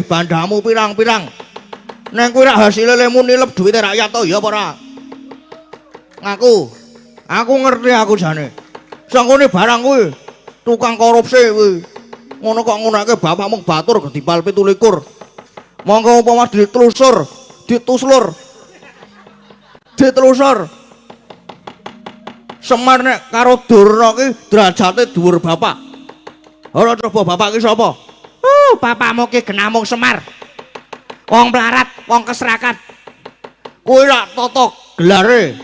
bandamu pirang-pirang. Neng kuwi ra hasile lemu nilep duwite rakyat to ya apa ora? Aku ngerti aku jane. Sangkone barang kuwi tukang korupsi kuwi. Ngono kok ngunake bapak mung batur gedipal 17. Monggo umpama ditelusur. Semar nek karo Durna ki derajate dhuwur bapak. Ora coba bapak ki sapa? Bapakmu ki genamung Semar. Wong melarat, wong keserakat. Kuwi lak tata gelare.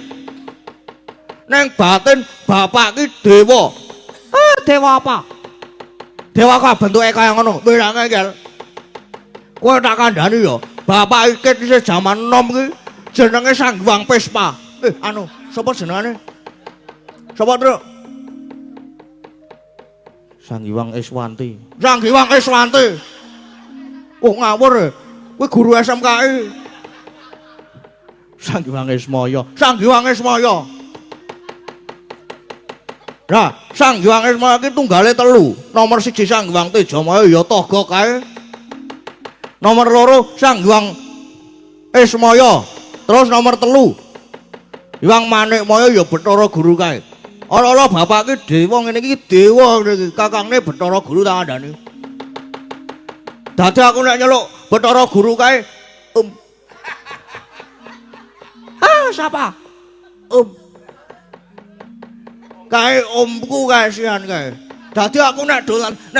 Neng batin bapak ki dewa. Dewa apa? Dewa kok bentuke kaya ngono. Wira ngel. Kowe tak kandhani ya, bapak iki isih jaman enom ki jenenge Sanghyang Pespa. Sapa jenengane? Sapa, Truk? Sanghyang Iswanti. Sanghyang Iswanti. Oh ngawur. Kuwi guru SMKI. Sanghyang Ismaya. Nah, Sanghyang Ismaya ki tunggale 3. Nomor 1 Sanghyang Tejamaya ya toga kae. Nomor 2 Sanghyang Ismaya. Terus nomor 3 Hyang Manikmaya ya Bathara Guru kae. Ala-ala bapak ki dewa ngene iki dewa iki. Kakangne Bathara Guru tak kandhani. Dadi aku nek nyeluk Bathara Guru kae siapa? Kae omku kae sian kae. Dadi aku nek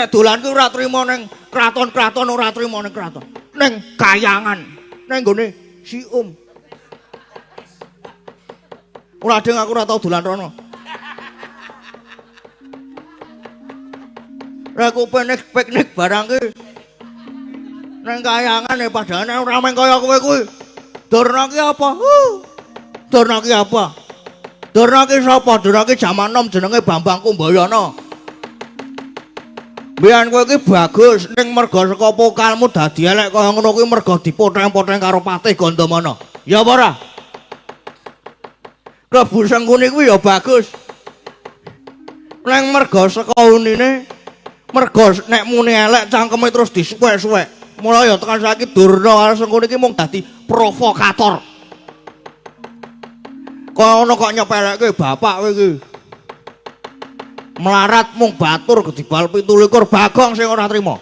dolan ki ora trima ning kraton-kraton, ora trima ning kraton. Ning kayangan, ning gone si Ora deng aku ora tau dolan rono. Rek piknik barang ki ning kayangan padahal ora meng kaya kowe kuwi. Durna ki apa? Durna ki apa? Durna ki sapa? Durna ki jaman enom jenenge Bambang Kumbayana. Biyen kowe ki bagus ning merga saka pokalmu dadi elek kaya ngono kuwi merga dipoteng-poteng karo Patih Gandamana. Ya apa ora? Klebu Sengkuni kuwi ya bagus. Ning merga saka unine, merga nek muni elek cangkeme terus disuwek-suwek. Mula ya tekan saiki Durna karo Sengkuni ki mung dadi provokator. Kok ono kok nyepelekke bapak kowe iki. Melarat mung batur gedibal 17 Bagong sing ora trima.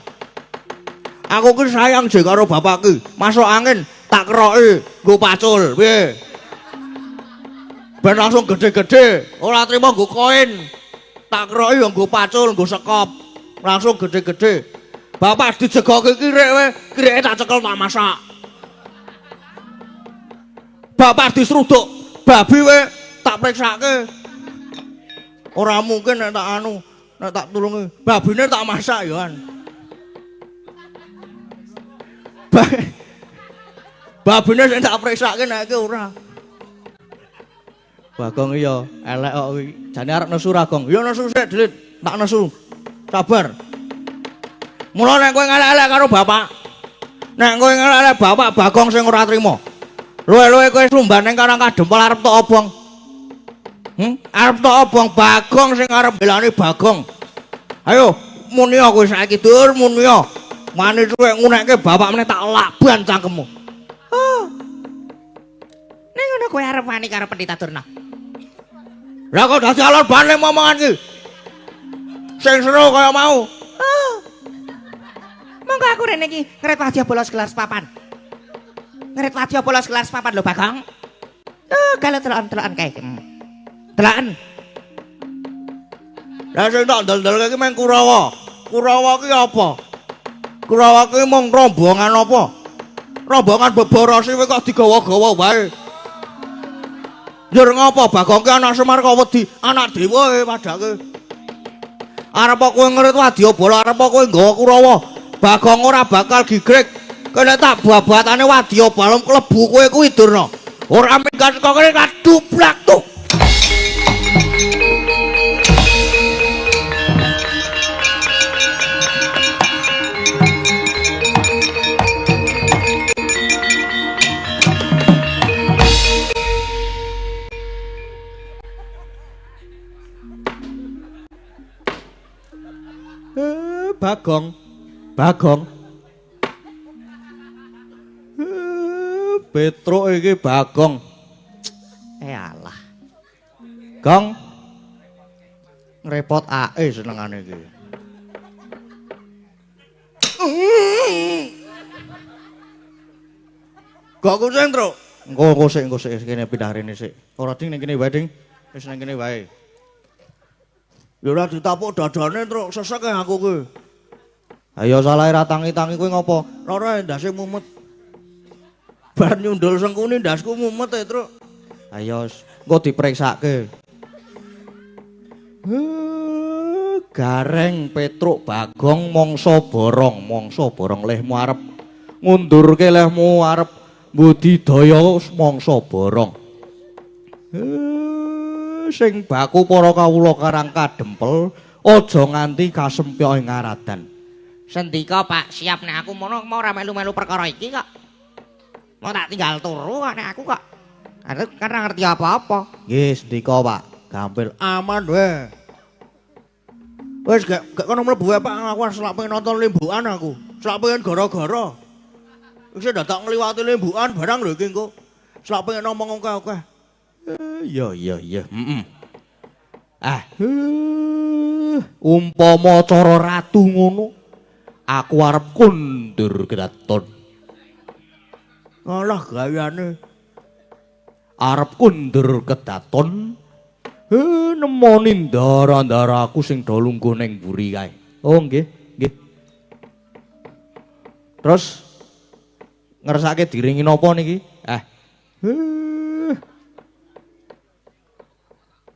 Aku ki sayang je karo bapak ki. Masuk angin tak keroki nggo pacul. Piye? Ben langsung gede-gede, ora trima nggo koin. Tak keroki yo nggo pacul, nggo sekop. Langsung gede-gede. Bapak dijegoki kirik we, kirike tak cekel tak masak. Bapak diseruduk babi we tak periksake. Ora mungkin nek tak tulungi. Babine tak masak yo an. Babine sing tak periksake nek iki ora. Bagong iya elek kok kuwi. Jane arep nesu ra, Gong? Ya nesu sik, Dlit. Tak nesu. Sabar. Mula nek kowe ngelek-elek karo bapak. Nek kowe ngelek-elek bapak Bagong sing ora trima. Luwe-luwe kowe sumban ning Karang Kadempel arep tok obong. Arep tok obong Bagong sing arep belani Bagong. Ayo, munia kowe saiki dur munia. Mani suwe ngunekke bapak meneh tak lakban cangkemmu. Ning ngono kowe arep wani karo Pendeta Durna. Lah kok dadi alon bane momongan iki. Sing seru kaya mau. Monggo aku rene iki ngret wadya bolos gelar papan. Ngret wadya bolos gelar papan lho Bagong. Kalau telokan kae. Telokan. Lah sing tak ndel-ndel iki meng Kurawa. Kurawa ki apa? Kurawa ki mung rombongan apa? Rombongan beborosi kowe kok digawa-gawa wae. Njur ngapa Bagong ki anak Semar kok wedi anak dewa padake. Arep kowe ngrit wadya bola arep kowe nggawa Kurawa. Bagong ora bakal gigrek. Kene tak babatane wadya balem klebu kowe kuwi Durna. Ora minggat kok kene kadublak tuh. Bagong. Petruk iki Bagong. Alah. Gong. Ngrepot ae senengane iki. Gak kucing, Truk. Engko sik kene pindah rene sik. Ora ding ning kene wae ding. Wis ning kene wae. Ya ora ditapuk dadane, Truk. Sesek aku kuwi. Ayo salah ra tangi-tangi kuwi ngopo? Ora ndase mumet. Bar nyundul sengkuni ndasku mumet e, Truk. Ayo engko dipriksake. Gareng Petruk Bagong mangsa borong lehmu arep ngundurke lehmu arep budidaya mangsa borong. Sing baku para kawula karang kadempel aja nganti kasempya ing ngaradan. Sendika Pak, siap nek aku mono mau ora melu-melu perkara iki kok. Mau tak tinggal turu kok nek aku kok. Aku kan ora ngerti apa-apa. Nggih, sendika Pak. Gampil. Aman wae. Wis gak kono mlebu wae Pak, aku selak pengen nonton limbukan aku. Selak pengen gara-gara. Wis dadak ngliwati limbukan barang lho iki engko. Selak pengen ngomong akeh-akeh. Iya. Umpama cara ratu ngono, aku arep kundur kraton. Alah gayane. Arep kundur kedaton. Nemoni ndara-ndaraku sing do lungguh ning mburi kae. Oh nggih. Terus ngersake diringi napa niki?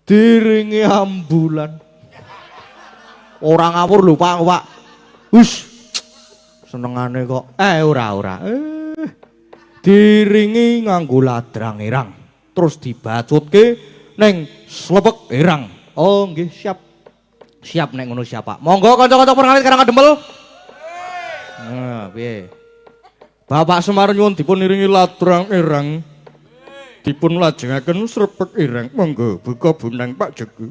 Diringi ambulan. Ora ngawur lho Pak. Hus. Senengane kok. Ora. Diringi nganggo ladrang irang. Terus dibacutke ning slepek irang. Oh nggih, siap. Siap nek ngono siap Pak. Monggo kanca-kanca perkawit karang kadempel. Nah, piye? Bapak Semar nyuwun dipun iringi ladrang irang. Dipun lajengaken srepek ireng monggo buka bunang Pak Jegu.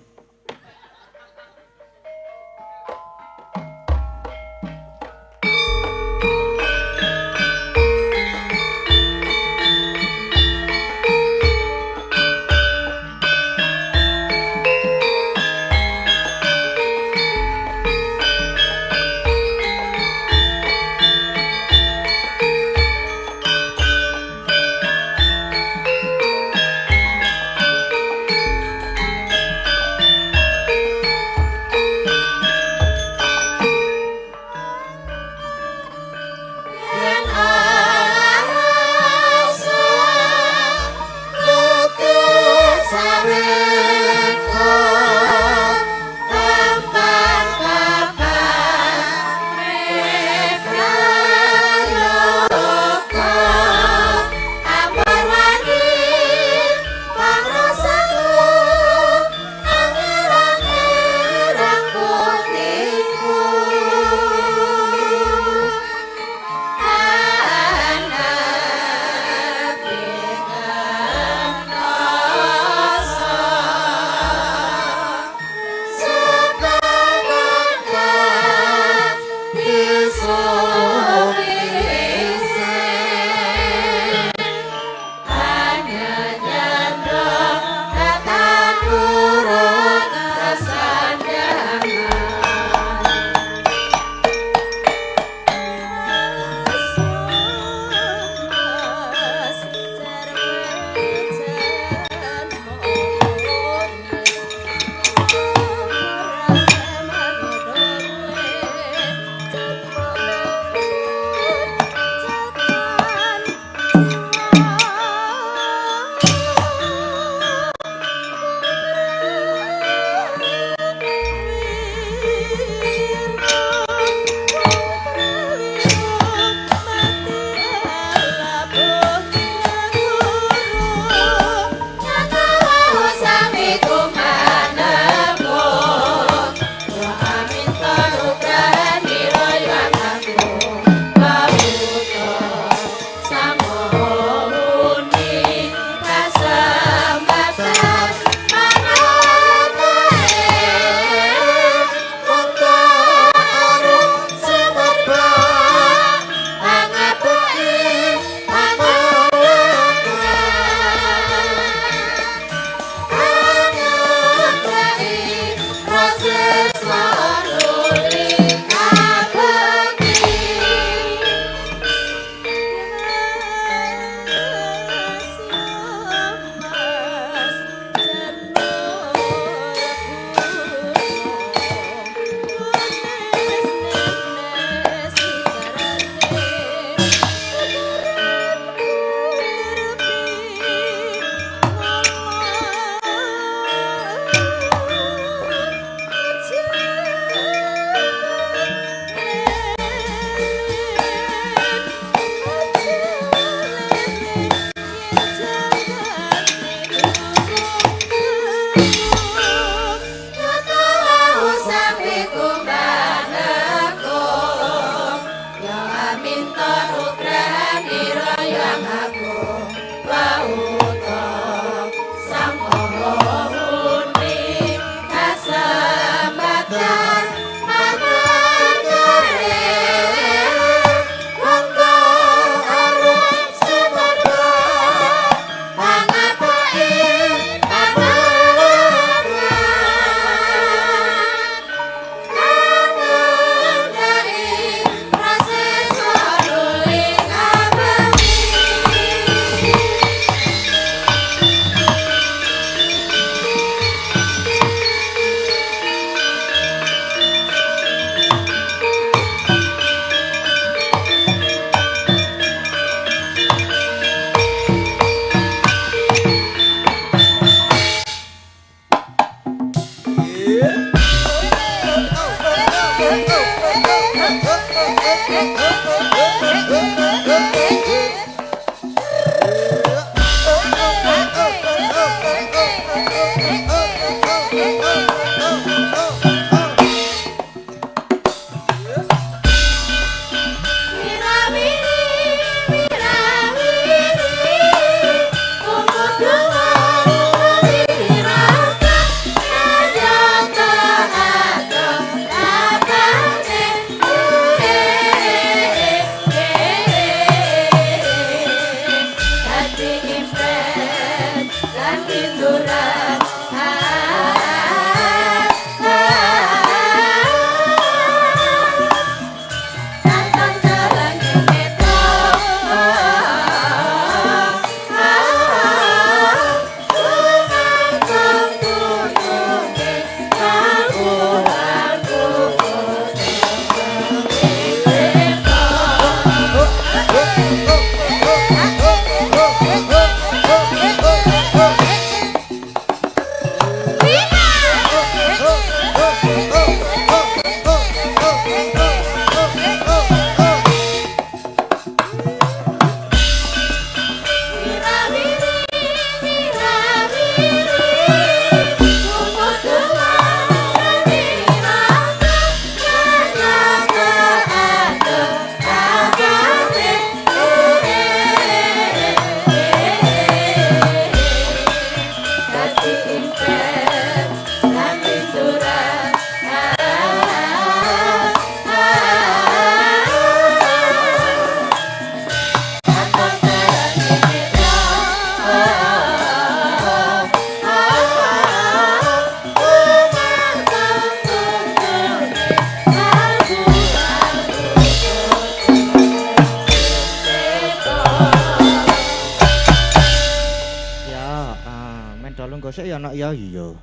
Mendol gosek ya ana ya iya.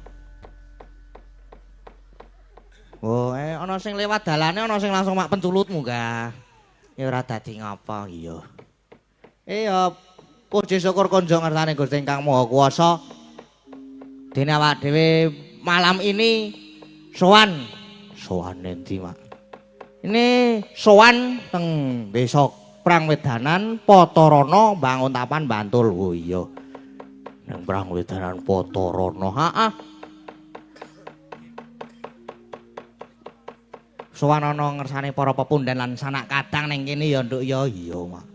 Oh, ana sing lewat dalane ana sing langsung mak penculutmu ga. Ya ora dadi ngapa iya. Ya puji syukur konjo ngersane Gusti ingkang Maha Kuwasa. Dene awak dhewe malam ini sowan. Sowan endi, Mak? Ini sowan teng desa Prangwedanan Patarana Bangun Tapan Bantul. Oh iya. Nang Prangwedanan Patarana. Heeh. Sowan ana ngersane para pepundhen lan sanak kadang ning kene ya nduk ya iya, Mak.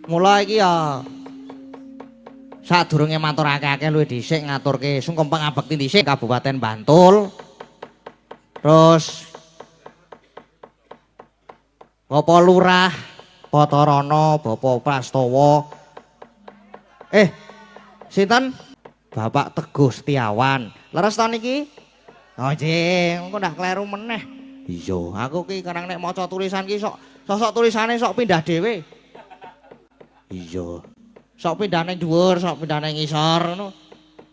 Mula iki ya sadurunge matur akeh-akeh luwih dhisik ngaturke sungkem pangabekti dhisik Kabupaten Bantul. Terus Bapak Lurah Patarana, Bapak Prastowo. Sinten? Bapak Teguh Setiawan. Leres to niki? Oh, jeng, engko ndak kleru meneh. Iya, aku ki karang nek maca tulisan ki sosok tulisane sok pindah dhewe. Iya. Sok pindah ning dhuwur, sok pindah ning ngisor ngono.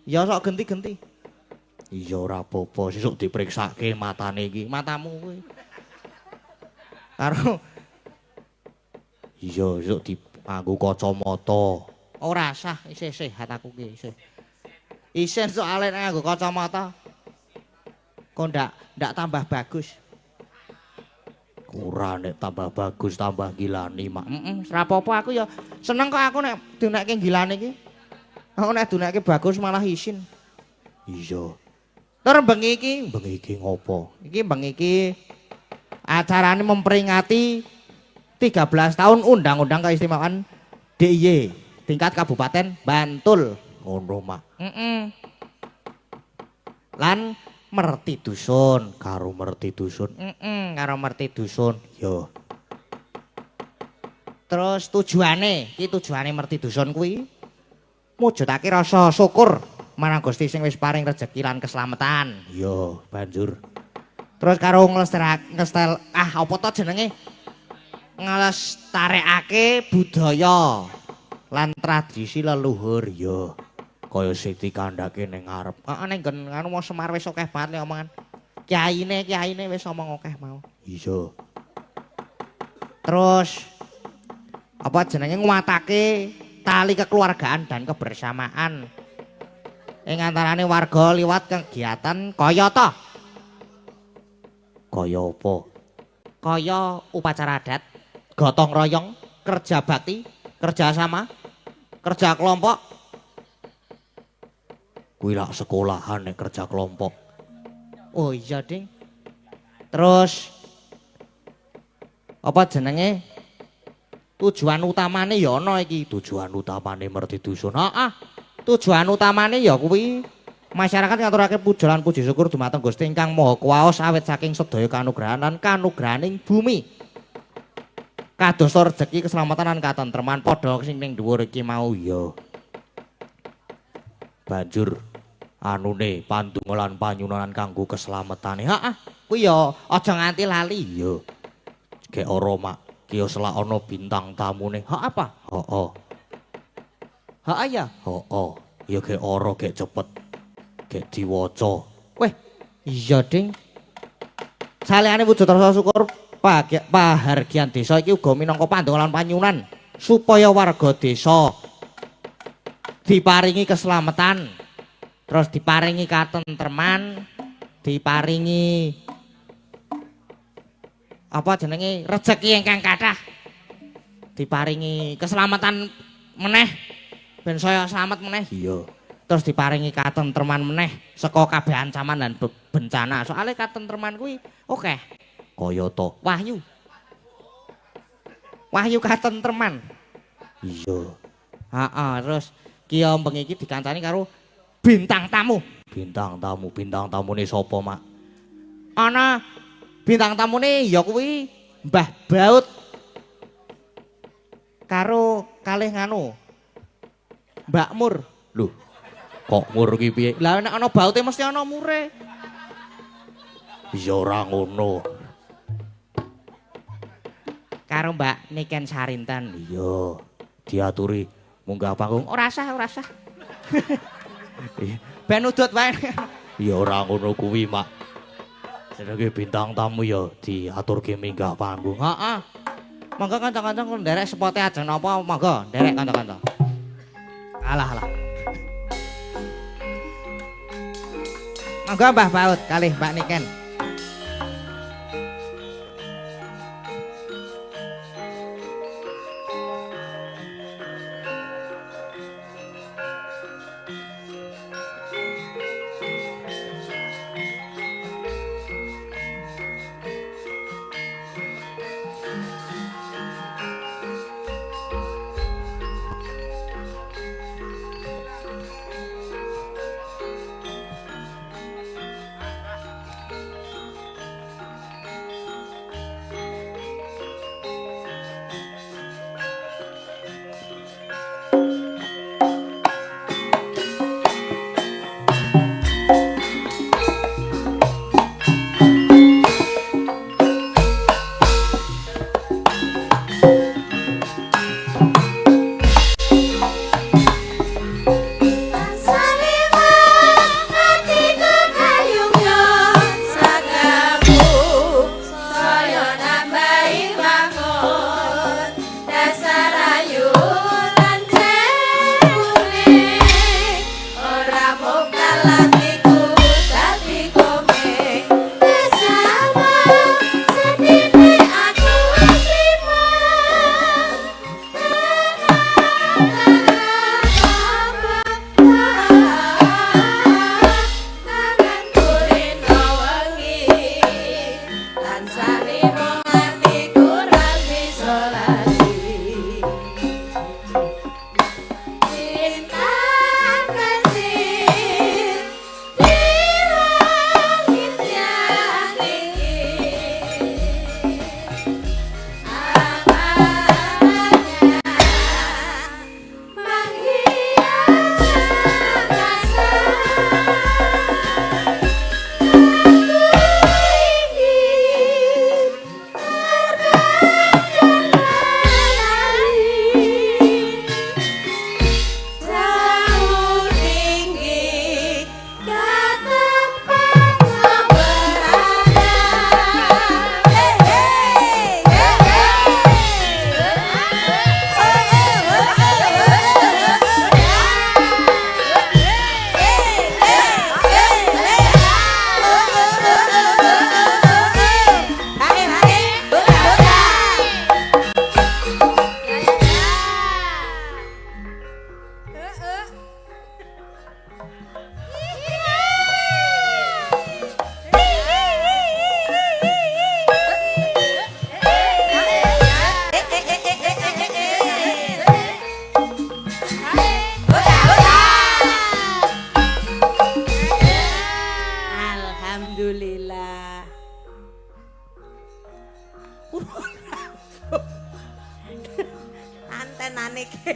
Ya sok genti-genti. Iya ora apa-apa, sesuk diperiksake matane iki, matamu kuwi. Karo iya, sesuk dianggo kacamata. Ora sah, isih sehat aku ki, isih. Isih soalé nek nganggo kacamata. Kok ndak tambah bagus. Ora nek tambah bagus tambah gilani, Mak. Ora apa-apa aku ya seneng kok aku nek dunekke gilane iki. Aku nek dunekke bagus malah isin. Iya. Ter bengi iki ngopo? Iki bengi iki acarane memperingati 13 tahun Undang-Undang Keistimewaan DIY tingkat Kabupaten Bantul. Ngono, Mak. Lan merti dusun, karo merti dusun. Karo merti dusun. Yo. Terus tujuane merti dusun kuwi mujudake rasa syukur marang Gusti sing wis paring rejeki lan keslametan. Yo, banjur. Terus karo apa to jenenge? Nglestarekake budaya lan tradisi leluhur yo. Kaya sing dikandhake ning ngarep. Heeh ning nggon anu mau Semar wis akeh banget omongan. Kiyaine wis omong akeh mau. Iya. Terus apa jenenge nguatake tali kekeluargaan dan kebersamaan ing antarane warga liwat kegiatan kaya ta. Kaya apa? Kaya upacara adat, gotong royong, kerja bakti, kerja sama, kerja kelompok. Kuwi lak sekolahan nek kerja kelompok. Oh iya, Ding. Terus apa jenenge? Tujuan utamane ya ana iki, tujuan utamane merti dusun. Heeh. Tujuan utamane ya kuwi masyarakat ngaturake puja lan puji syukur dumateng Gusti ingkang Maha Kuwasa awit saking sedaya kanugrahan lan kanugrahaning bumi. Kadosta rejeki keselamatan lan katentreman padha sing ning dhuwur iki mau ya. Banjur anune pandonga lan panyunanan kanggo keslametane. Heeh, kuwi ya aja nganti lali ya. Gek ora, Mak. Ki selak ana bintang tamune. Hak apa? Heeh. Hak ya? Heeh. Ya gek ora gek cepet. Gek diwaca. Weh, iya, Ding. Saliyane wujud rasa syukur pahargyan desa iki uga minangka pandonga lan panyunan supaya warga desa diparingi keselamatan, terus diparingi katentreman, diparingi apa jenenge rejeki ingkang kathah, diparingi keselamatan meneh ben saya selamat meneh. Iya. Terus diparingi katentreman meneh saka kabeh ancaman dan bencana. Soale katentreman kuwi akeh. Kaya to wahyu. Wahyu katentreman. Iya. Heeh, terus Kia bengi iki dikancani karo bintang tamu. Bintang tamune sapa, Mak? Ana bintang tamune ya kuwi Mbah Baut. Karo kalih nganu. Mbak Mur. Lho. Kok mur ki piye? Lah nek ana baute mesti ana mure. Ya ora ngono. Karo Mbak Niken Sarinten. Iya. Diaturi munggah panggung ora sah. Ben udut wae. Ya ora ngono kuwi, Mak. Jenenge bintang tamu ya diaturke minggah panggung. Heeh. Monggo kanca-kanca kula nderek spote ajeng napa monggo nderek kanca-kanca. Alah. Monggo Mbah Baut kalih Mbak Niken. Antenane ke.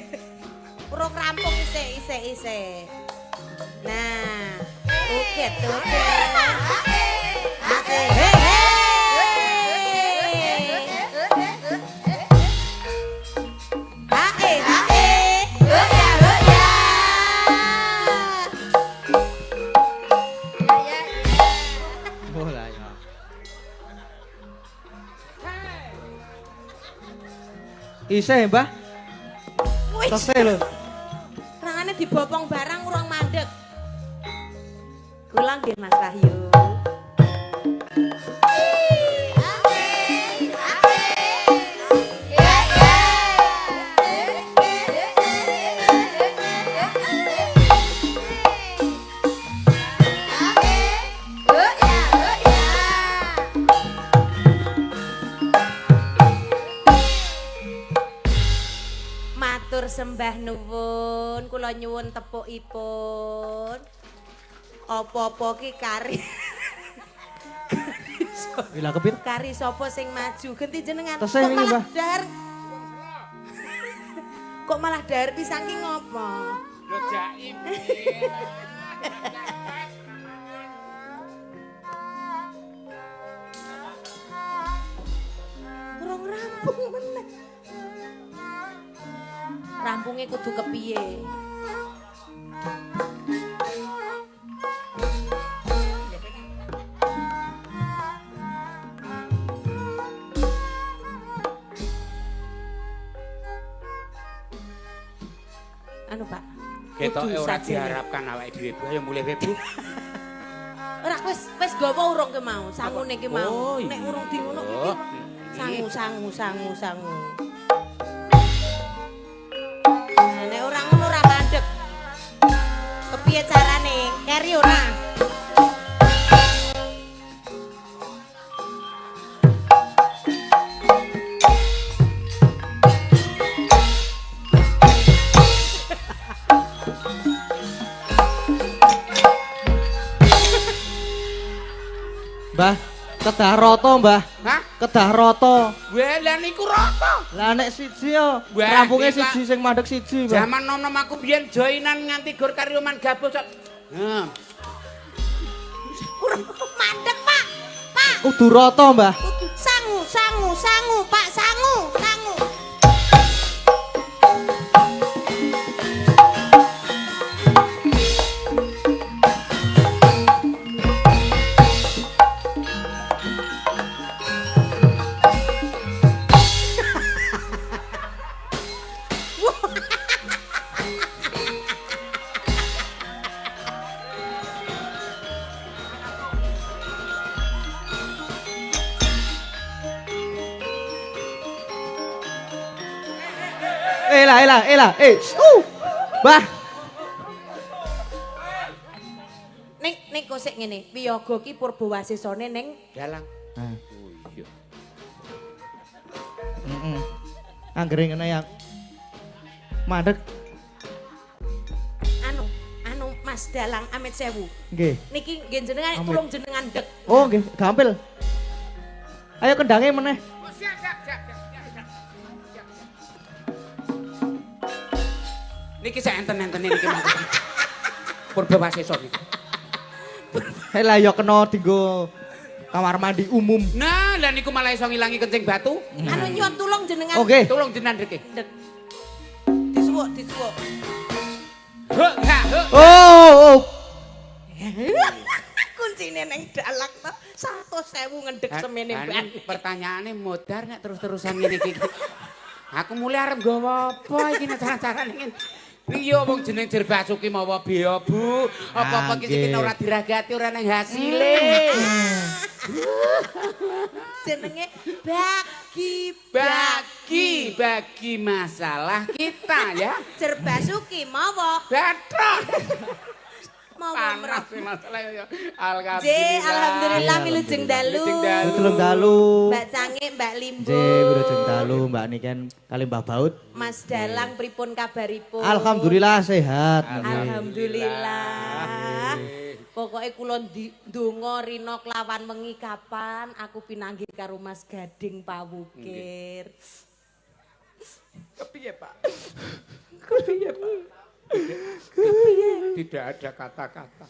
Urung rampung isih. Nah, oke. Asik. Isih, Mbah. Selesai lho. Rangane dibopong barang urung mandeg. Kula nggih Mas Wahyu. Matur sembah nuwun, kula nyuwun tepukipun. Apa-apa ki kari. Gila kepit. Kari sapa sing maju? Genti jenengan. Tesih wingi, Mbah. Kok malah dahar pisan ki ngopo? Lho jaim. Urung rampung meneh. Rampunge kudu kepiye? ketoke ora sajene. diharapkan awake dhewe. Bu, ayo mulih wae, Bu. Ora wis gawa urung ke mau, sangune ki mau. Oh, iya. Nek urung di ngono iki Oh, sangu. Nah, nek ora ngono ora mandeg. Kepiye carane? Keri ora? Mbah, kedah rata, Mbah. Hah? Kedah rata. Weh, lah niku rata. Lah nek siji yo, Wah, rampunge iki, Pak. siji sing mandek siji, Mbah. Zaman nom-nom aku biyen joinan nganti gor karo Oman Gabo. Nah, Urung mandeg, Pak. Pak, Kudu rata, Mbah. sangu, Pak, sangu. Elah. Mbah. Ning kok sik ngene, Wiyaga ki Purbawasisane ning dalang. Nah, Oh iya. anggere ngene ya. Mandek. anu Mas Dalang Amit Sewu. Nggih. Niki nggih jenengan Amit. tulung jenengan dek. Oh, nggih, gampil. Ayo kendange meneh. Siap. Niki sak enten-entene niki mangke. Purbawasesa niki. Lah ya kena dienggo kamar mandi umum. Nah, lah niku malah iso ngilangi kencing batu. Anu nyuwun tulung jenengan Oke. Tolong jenengan rek. dek. Disuwuk. Oh. Kuncine ning dalang to 100.000 ngedek semene ban. Pertanyaane modar nek terus-terusan ngene iki. Aku mulai arep nggawa apa iki nek cara-carane ngene. Iya wong jeneng Jer Basuki mawa bea, Bu. Apa-apa iki sing ora diragati ora nang hasile. Jenenge bagi masalah kita ya. Jer Basuki mawa Batrok. mawa Panas masalah ya. Alhamdulillah milujeng dalu. Tulung dalu. Mbak Cange, Mbak Limbo. Wilujeng dalu Mbak Niken kali Mbah Baut. Mas Dalang pripun kabaripun? Alhamdulillah sehat. Alhamdulillah. Pokoknya kula ndonga rina kelawan wengi kapan aku pinanggih karo Mas Gading Pawukir. Kepiye, Pak? Tidak ada kata-kata.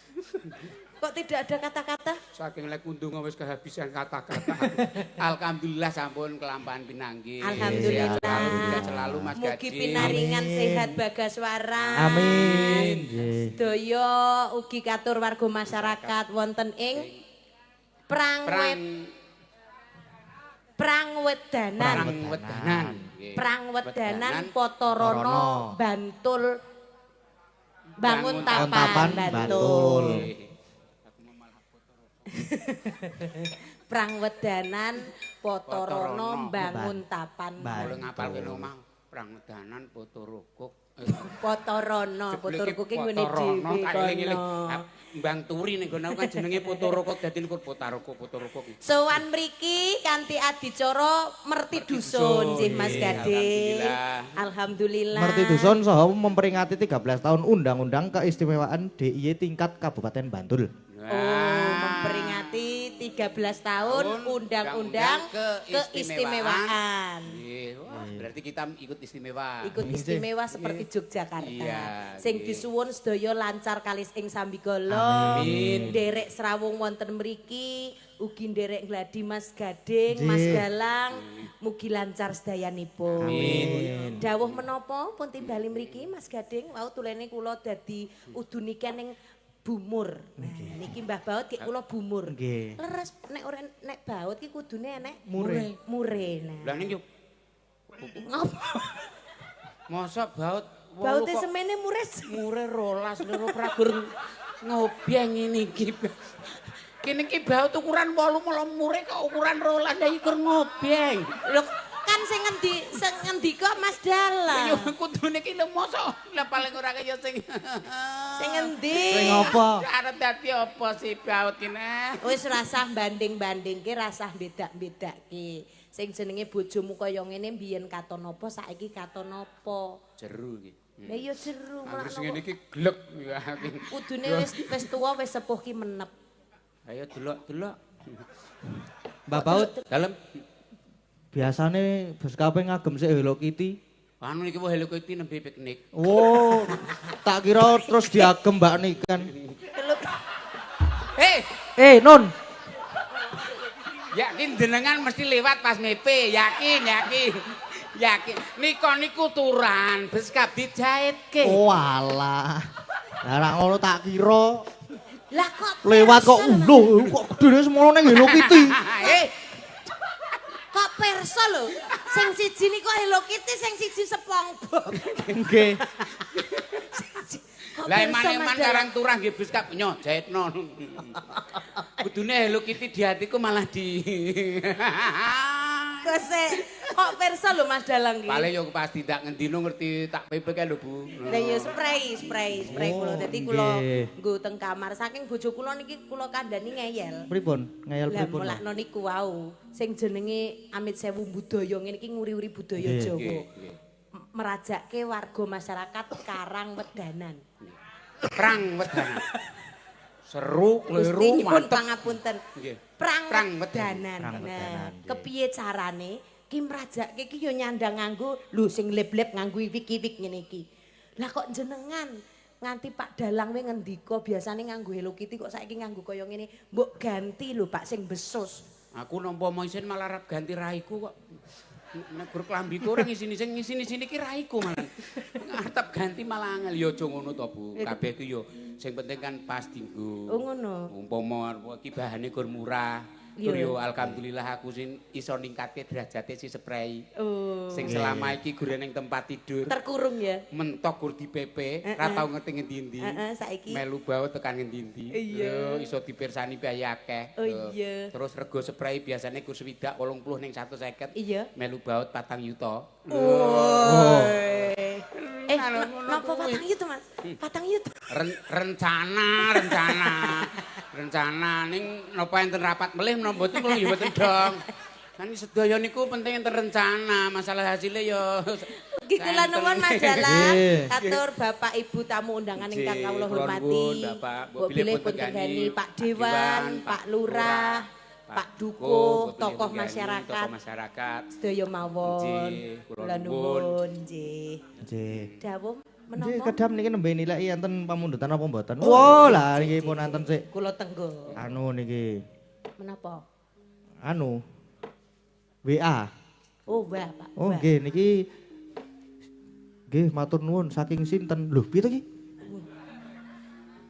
Kok tidak ada kata-kata? Saking lek undung wis kehabisan kata-kata. Alhamdulillah sampun kelampahan pinanggih. Alhamdulillah. Alhamdulillah selalu Mas Gading. Mugi pinaringan sehat Bagaswara. Amin. Sedaya ugi katur warga masyarakat wonten ing Prangwedanan. Prangwedanan Potorono Bantul Bangun Tapan Bantul. Prangwedanan Potorono Bangun Tapan Mulai Bantul. ngapal kene omah Prangwedanan Potorokok. Potorono, Potorokok ki ngene dhewe kono. Mbang Turi ning kono kan jenenge Potorokok dadi niku Potorokok. Sowan mriki kanthi adicara Merti Dusun nggih Mas Gading. Alhamdulillah. Merti Dusun saha memperingati 13 tahun Undang-Undang Keistimewaan DIY tingkat Kabupaten Bantul. Oh, memperingati 13 tahun Undang-Undang Keistimewaan. Wah, berarti kita ikut istimewa. Ikut istimewa seperti Yogyakarta. Iya, Sing nggih. disuwun sedaya lancar kalis ing sambigala. Amin. Derek srawung wonten mriki, ugi nderek gladi Mas Gading, Mas Dalang, mugi lancar sedayanipun. Amin. Dawuh menapa pun timbali mriki Mas Gading, wau tulene kula dadi uduniken ning Bumur. Nah, niki Mbah Baut ki kula Bumur. Nggih. Leres nek ora nek Baut ki kudune enek Mure. Mure. Nah. Lah ning yo Ngapa? mosok baut Baute semene mures. Mure 12 lho pragur ngobyeng ini iki. Kene iki baut ukuran 8 malah mure kok ukuran 12 ya iku ngobyeng. Lho kan sing ngendi kok Mas Dalang. Yo kudune iki lho mosok lah paling ora kaya sing Sing ngendi? Sing apa? arep dadi apa sih baut ini? Wis rasah banding-bandingke, rasah bedak-bedake. Sing jenenge bojomu kaya ngene biyen katon apa, saiki katon apa. Jeru iki. Lah ya jeru Terus malah. ngene iki glek. Kudune wis tuwa wis sepuh ki menep. Ayo delok-delok. Mbak Baut, Dalem biasane bos kape ngagem sik Hello Kitty. anu iki Hello Kitty nembe piknik. Oh, tak kira terus diagem Mbak Niken. Hei, Non. yakin jenengan mesti lewat pas mepe, yakin. Niku turan, bes kabeh jaitke. Oh alah. Lah nek ngono tak kira Lah kok lewat kok lho kok gedene semono ning Hello Kitty. kok perso lho. Sing siji niku Hello Kitty, sing siji SpongeBob. Nggih. Kok Lah perso, eman Mas Dalang? karang turah nggih bes kabeh nyo jaitno. Kudune Hello Kitty di hatiku malah di Kok perso lho Mas Dalang ki. Paling yo pasti tak ngendino ngerti tak pepe kae lho Bu. Lah ya spray kula. Dadi kula nggih. nggo teng kamar. Saking bojo kula niki kula kandhani ngeyel. Pripun? Ngeyel Lah pripun? mulakno niku wau. Sing jenenge Amit Sewu Budaya ngene iki nguri-uri budaya Nggih, Jawa. nggih. Merajake warga masyarakat Karang Wedanan. Perang wedanan. Seru, Gusti kleru, nyuwun mantep. pangapunten. Nggih. Perang Perang Wedanan. Perang Nah, Wedanan, nggih. kepiye carane ki mrajake ki yo nyandang nganggo lho sing leb-leb nganggo iwik-iwik ngene iki. Lah kok jenengan nganti Pak Dalang we ngendika biasane nganggo Hello Kitty kok saiki nganggo kaya ngene. Mbok ganti lho Pak sing besus. Aku nampa isin malah arep ganti raiku kok. Nek gur klambiku ora sing ngisi-sini ki raiku malah. Arep ganti malah angel ya aja ngono to Bu. Kabeh ku yo sing penting kan pas dinggo. Oh ngono. Umpama iki bahane gur murah. Iya. Tur yo alhamdulillah aku sing iso ningkatke derajate si spray. Oh. Sing selama iki gur ning tempat tidur. Terkurung ya. Mentok gur di PP, ora tau ngerti ngendi-endi. Heeh, saiki. Melu bawa tekan ngendi-endi. Iya. Iso dipirsani biaya akeh. Oh iya. Terus rego spray biasane kur swidak 80 ning 150. Iya. Melu baut 4 yuta. Oh. Ngono Napa kuwi. 4 yuta Mas? 4 yuta. Rencana ning napa enten rapat melih menapa mboten kula ya mboten dong. Kan sedaya niku penting enten rencana, masalah hasilnya ya. Iki kula nuwun Mas Dalang, Nggih. katur Bapak Ibu tamu undangan ingkang Nggih, kawula kula hormati. nuwun, Bapak. Mbok bilih pun tenggani Pak Dewan, Pak Lurah, Pak Dukuh, tokoh masyarakat, sedaya mawon. Nggih, kula Kula nuwun nggih. Nggih. Dawuh Nggih, menapa? kedam niki nembe nilai enten pamundutan apa mboten? Wah, lah niki pun enten sik Kula tenggo. anu niki. Menapa? Anu WA. Oh, wah, Pak. Oh, wah. nggih niki nggih matur nuwun saking sinten? Lho, piye to iki?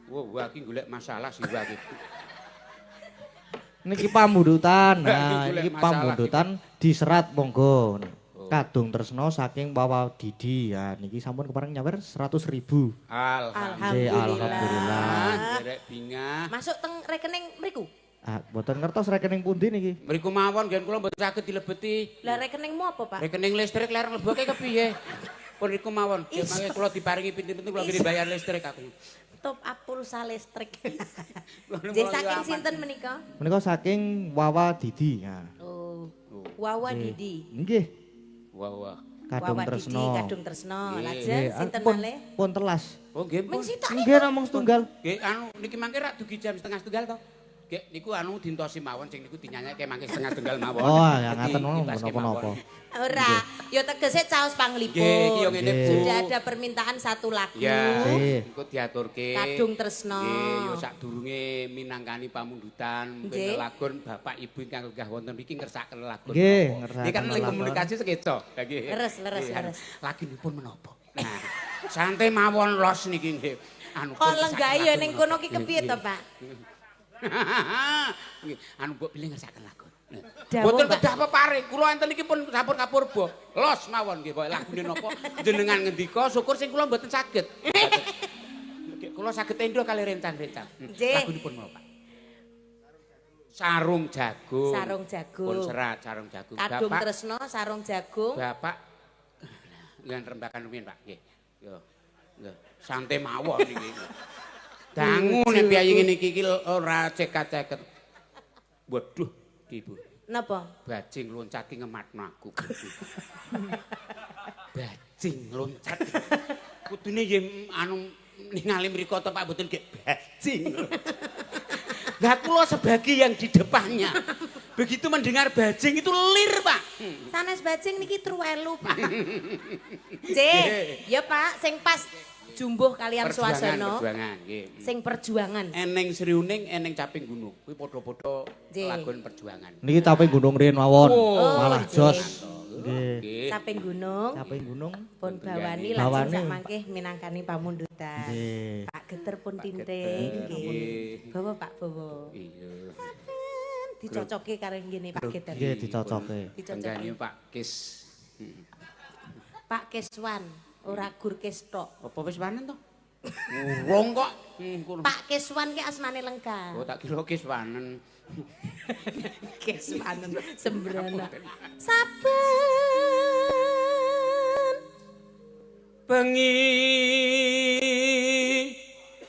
Wah, iki golek masalah sih wah iki. Niki pamundutan. Niki Nah, golek iki masalah pamundutan diserat monggo. Kadung tresno saking Wawa Didi. Ya, niki sampun kepareng nyawer 100.000. Alhamdulillah. Derek bingah. Masuk teng rekening mriku. Ah, mboten ngertos rekening pundi niki. Mriku mawon gen kula mboten saged dilebeti. Lah rekeningmu apa, Pak? Rekening listrik ler mleboke kepiye? Pun mriku mawon. Ya mangke kula diparingi pinten-pinten kula gede bayar listrik aku. Top up pulsa listrik. Kula Jadi mulai saking aman. sinten menika? Menika saking Wawa Didi. Ya. Oh. Wawa Didi. Nggih, Wah. kadung Wawa tresno. Didi kadung tresno. Nggih. Lajeng Nggih, sinten pun- malih? Pun telas. Oh nggih Ming pun. sitok Nggih namung setunggal. Nggih anu niki mangke rak dugi jam 1/2 to. Nggih niku anu dintosi mawon sing niku dinyanyake mangke 1/2 mawon. Oh, ya Dadi ngaten ngono dipaske napa-napa. mawon. Ora, ya tegese caos Nggih, iki panglipun. yo ngene Nggih. Bu. Sudah ada permintaan satu lagu. Ya, Nggih. iku diaturke. Kadung tresno. Nggih, yo sadurunge minangkani pamundutan, Nggih. lagun Bapak Ibu ingkang lenggah wonten mriki ngersakaken lagun. Nggih, menapa. ngersakaken Iki kan lek lagun. komunikasi sekeca. Lah nggih. Leres, leres, Nggih, anu, leres. Lagunipun menapa? Nah, santai mawon los niki nggih. Anu Kok lenggahi ya ning kono ki kepiye to, Pak? Nggih, anu mbok pilih ngersakaken lagun. Boten kedah peparing, kula enten iki pun sampun kapurba. Los mawon nggih, pokoke lagune napa jenengan ngendika syukur sing kula mboten saged. Kula saged endo kali rencang-rencang. Lagunipun mau, Pak. Sarung jagung. Sarung jagung. Pun serat sarung jagung. Kadung tresno sarung jagung. Bapak nggih rembakan rumiyin, Pak. Nggih. Yo. Nggih. Santai mawon iki. Dangu nek piye ngene iki ora cekat-ceket. Waduh, Ibu. Napa? Bajing loncat ki ngematno aku. Bajing loncat. Kudune yen anu ningali mriko to Pak mboten nggih bajing. Lah kula sebagai yang di depannya. Begitu mendengar bajing itu lir, Pak. Sanes bajing niki truwelu, Pak. Nggih, ya Pak, sing pas jumbuh kalian swasana. Perjuangan, nggih. Sing perjuangan. Eneng Sriuning, eneng Caping Gunung. Kuwi padha-padha Nggih. lagon perjuangan. Niki Caping Gunung riyen mawon. Oh, Malah nggih. jos. Nggih. Caping gunung. Caping Gunung. Pun bawani Bawani. lajeng sak mangke minangkani pamundutan. Nggih. Pak Geter pun tinting Geter, nggih. nggih. Bawa Pak bawa. Iya. Dicocoke karo ngene Pak Geter. Nggih dicocoke. Tenggane Dicocoke. Pak Kis. Pak Keswan, ora Gur Kes tok. Apa wis panen to? Urung kok. Kono. Pak Keswan ki asmane lengkap. Oh tak kira Kis panen. Keswanen sembrana. Saben Bengi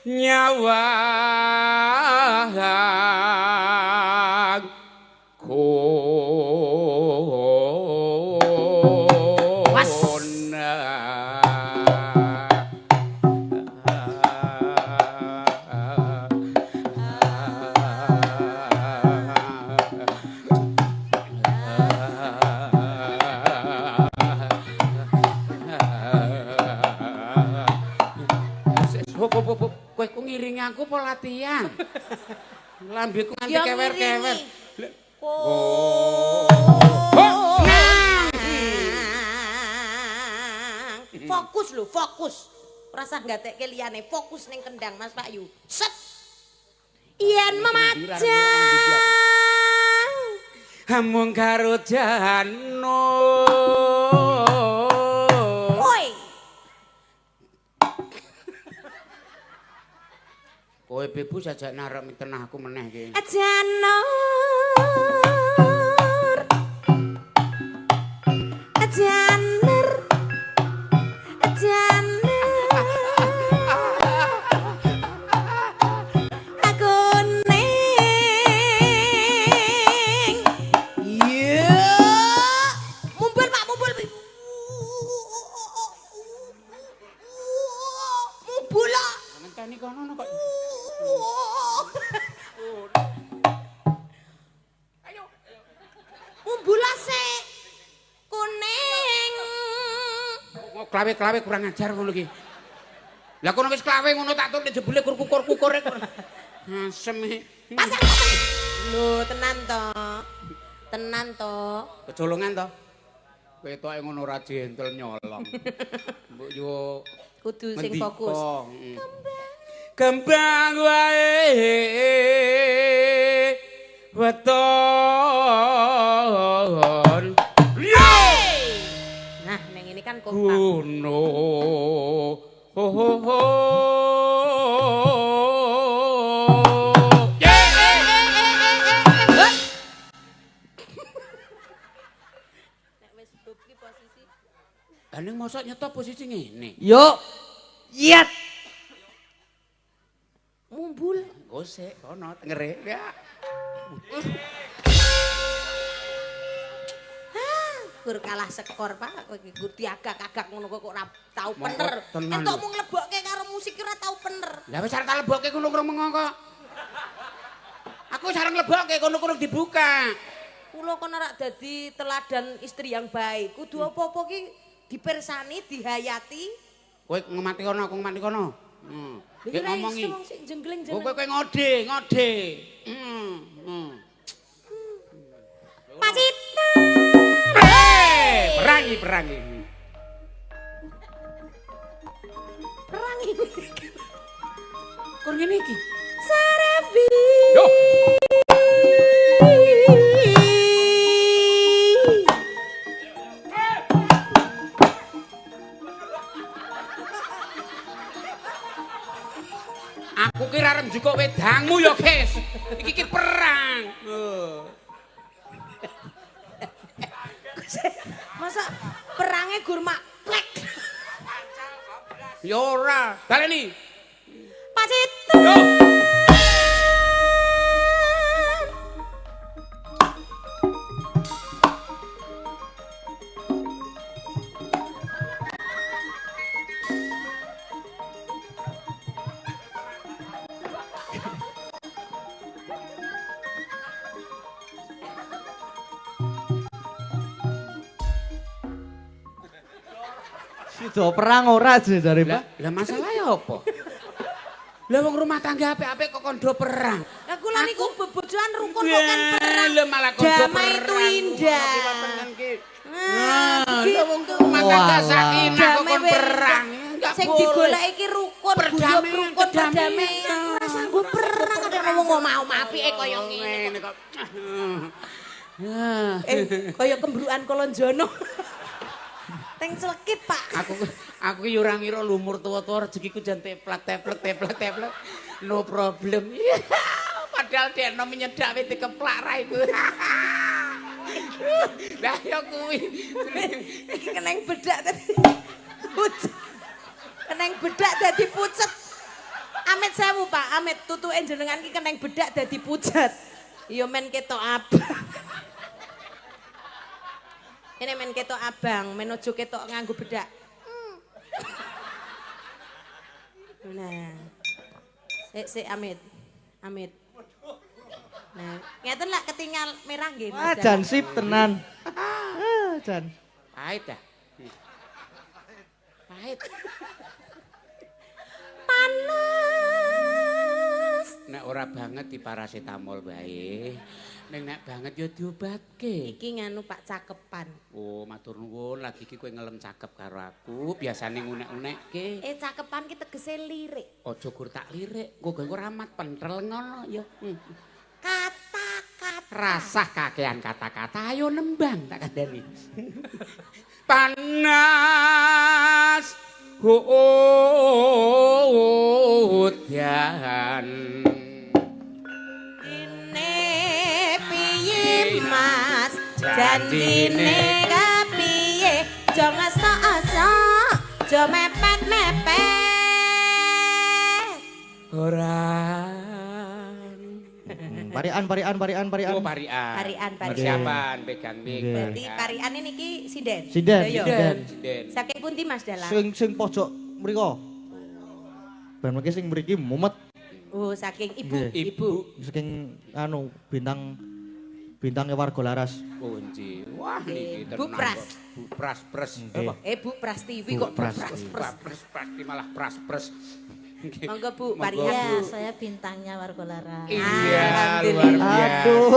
nyawa kowe ku ngiringi aku apa latihan? Lambeku nganti kewer-kewer. Fokus lho, fokus. Rasa gatekke liyane, fokus ning kendang Mas Pakyu. Set. Yen memajang Hamung karo jano. Woi. Kowe bebu sajak narek tenah aku meneh iki. Janur. Janur. Janur. Aku ning. Iya. Mumpul Pak, mumpul. Mumpul lah. Ngenteni kono kok. Ayo. Umbulase kuning. Klawe-klawe kurang ajar ngono iki. Lah kono wis klawe ngono tak tutuk jebule kukur-kukur e. Asem e. Pasang. Lho, tenan to. Tenan to. Kecolongan to. Ketoke ngono ora jentel nyolong. Mbok yo Kudu sing fokus. Kembang wae weton. Nah, neng ini kan kompak. Kuno. Ho ho ho. Nek wis bub ki posisi. Aneng mosok nyetok posisi ngene. Yuk. Yat. Mumbul. Gosek kono tengere ya. Gur kalah skor Pak, kowe iki gur diagak-agak ngono kok ora tau Monggo bener. tenan Entuk lho. mung lebokke karo musik ora tau bener. Lah wis arep tak lebokke kono-kono mengo kok. Aku sareng lebokke kono-kono dibuka. Kula kono rak dadi teladan istri yang baik. Kudu apa-apa ki dipersani, dihayati. Kowe ngemati kono, aku ngemati kono. Iki Kowe ra ngomongi. iso wong sing jengleng Kowe jeneng. kowe ngode, ngode. Pasita. Perangi, perangi. Perang ini. Kon ngene iki. Sarevi. Yo. Wedangmu ya, Kis. Iki perang. Masa perangnya gurmak plek. Ya ora. Baleni. Pak Citra. Yo. Sido perang ora jare Pak. Lah masalah ya apa? Lah wong rumah tangga apik-apik kok kondo perang. Lah kula niku bebojoan rukun kok kan perang. Lah malah kondo perang. Damai itu indah. Nah, lah wong rumah tangga sakinah kok kon perang. Sing digoleki iki rukun, Perdamaian, rukun kedamaian. perdamaian. Ora sanggup perang kok ngomong mau apike kaya ngene. kok. Kaya kembrukan Kolonjono. Teng celekit, Pak. Aku ki ora ngira lumur tuwa-tuwa rezekiku jan teplak. No problem. Padahal dekno menyedak wit dikeplak ra iku. Lah ya kuwi. Iki keneng bedak tadi. Keneng bedak dadi pucet. Amit sewu, Pak. Amit tutuke jenengan ki keneng bedak dadi pucet. Ya men ketok abang. Ini men ketok abang, men ojo ketok nganggo bedak. Nah. Sik Amit. Amit. Nah, ngeten lak ketinggal merah nggih. Wah, jan sip tenan. Jan. Pahit dah. Pahit. Panas. Nek ora banget di parasetamol bae. Nek nek banget ya diobatke. Iki nganu Pak cakepan. Oh, matur nuwun, lagi iki kowe ngelem cakep karo aku, biasane ngunek-unekke. Cakepan ki tegese lirik. Aja gur tak lirik, engko gawe ramat pentel ngono ya. Kata-kata. Rasah kakean kata-kata, ayo nembang tak kandhani. Panas udan. Mas janjine kepiye aja ngesok-esok aja mepet-mepet Ora. Parian. Oh, parian. Parian. Persiapan pegang mik. Berarti parian ini niki sinden. Sinden. Sinden. Saking pundi Mas Dalang? Sing pojok mriko. Ben mriki sing mriki mumet. Oh, saking ibu. Nggih. Ibu. Saking anu bintangnya warga laras. Oh, nji. Wah, niki Bu Pras. Bu Pras pres. Nggih. Bu Pras TV Bu kok Pras. Pras malah pras pres. Monggo Bu, Monggo, parian. Bu. Saya bintangnya Warga Laras. Iya, Alhamdulillah. luar biasa. Aduh.